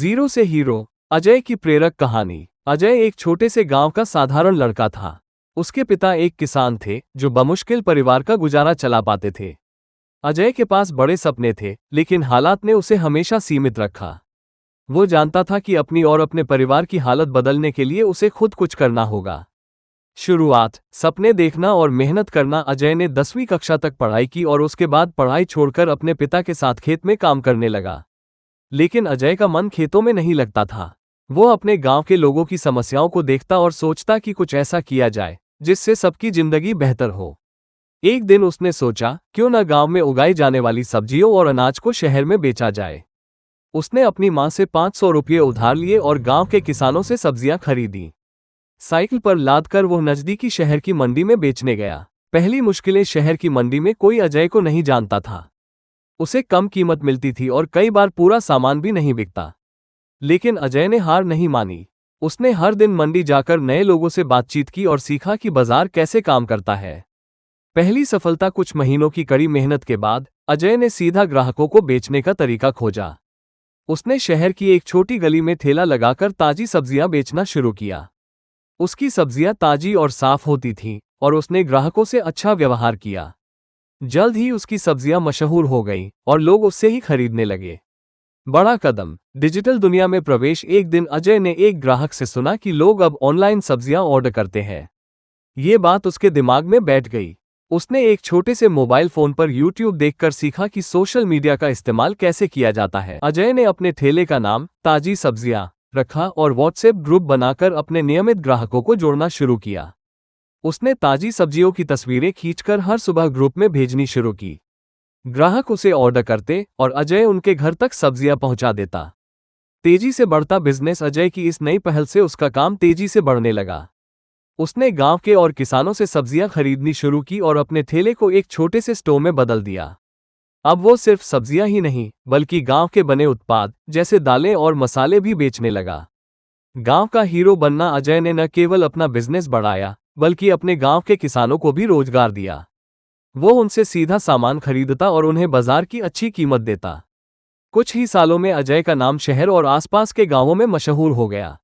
Zero से hero. Ajay की प्रेरक कहानी। अजय एक छोटे से गांव का साधारण लड़का था। उसके पिता एक किसान थे जो बमुश्किल परिवार का गुजारा चला पाते थे। अजय के पास बड़े सपने थे, लेकिन हालात ने उसे हमेशा सीमित रखा। वो जानता था कि अपनी और अपने परिवार की हालत बदलने के लिए उसे खुद कुछ करना होगा। शुरुआत, सपने देखना और मेहनत करना। अजय ने 10वीं कक्षा तक पढ़ाई की और उसके बाद पढ़ाई छोड़कर अपने पिता के साथ खेत में काम करने लगा। लेकिन अजय का मन खेतों में नहीं लगता था। वो अपने गांव के लोगों की समस्याओं को देखता और सोचता कि कुछ ऐसा किया जाए जिससे सबकी जिंदगी बेहतर हो। एक दिन उसने सोचा, क्यों न गांव में उगाई जाने वाली सब्जियों और अनाज को शहर में बेचा जाए। उसने अपनी मां से 500 रुपये उधार लिए और गांव के किसानों से सब्जियां खरीदी। साइकिल पर लादकर वो नजदीकी शहर की मंडी में बेचने गया। पहली मुश्किलें, शहर की मंडी में कोई अजय को नहीं जानता था। उसे कम कीमत मिलती थी और कई बार पूरा सामान भी नहीं बिकता। लेकिन अजय ने हार नहीं मानी। उसने हर दिन मंडी जाकर नए लोगों से बातचीत की और सीखा कि बाजार कैसे काम करता है। पहली सफलता, कुछ महीनों की कड़ी मेहनत के बाद अजय ने सीधा ग्राहकों को बेचने का तरीका खोजा। उसने शहर की एक छोटी गली में ठेला लगाकर ताजी सब्जियां बेचना शुरू किया। उसकी सब्जियां ताजी और साफ होती थीं और उसने ग्राहकों से अच्छा व्यवहार किया। जल्द ही उसकी सब्जियां मशहूर हो गईं और लोग उससे ही खरीदने लगे। बड़ा कदम, डिजिटल दुनिया में प्रवेश। एक दिन अजय ने एक ग्राहक से सुना कि लोग अब ऑनलाइन सब्जियां ऑर्डर करते हैं। ये बात उसके दिमाग में बैठ गई। उसने एक छोटे से मोबाइल फोन पर YouTube देखकर सीखा कि सोशल मीडिया का इस्तेमाल कैसे किया जाता है। अजय ने अपने ठेले का नाम ताजी सब्जियां रखा और व्हाट्सएप ग्रुप बनाकर अपने नियमित ग्राहकों को जोड़ना शुरू किया। उसने ताजी सब्जियों की तस्वीरें खींचकर हर सुबह ग्रुप में भेजनी शुरू की। ग्राहक उसे ऑर्डर करते और अजय उनके घर तक सब्जियां पहुंचा देता। तेजी से बढ़ता बिजनेस। अजय की इस नई पहल से उसका काम तेजी से बढ़ने लगा। उसने गांव के और किसानों से सब्जियां खरीदनी शुरू की और अपने ठेले को एक छोटे से स्टोर में बदल दिया। अब वो सिर्फ सब्जियां ही नहीं, बल्कि गांव के बने उत्पाद जैसे दालें और मसाले भी बेचने लगा। गांव का हीरो बनना। अजय ने न केवल अपना बिजनेस बढ़ाया, बल्कि अपने गांव के किसानों को भी रोजगार दिया। वो उनसे सीधा सामान खरीदता और उन्हें बाजार की अच्छी कीमत देता। कुछ ही सालों में अजय का नाम शहर और आसपास के गांवों में मशहूर हो गया।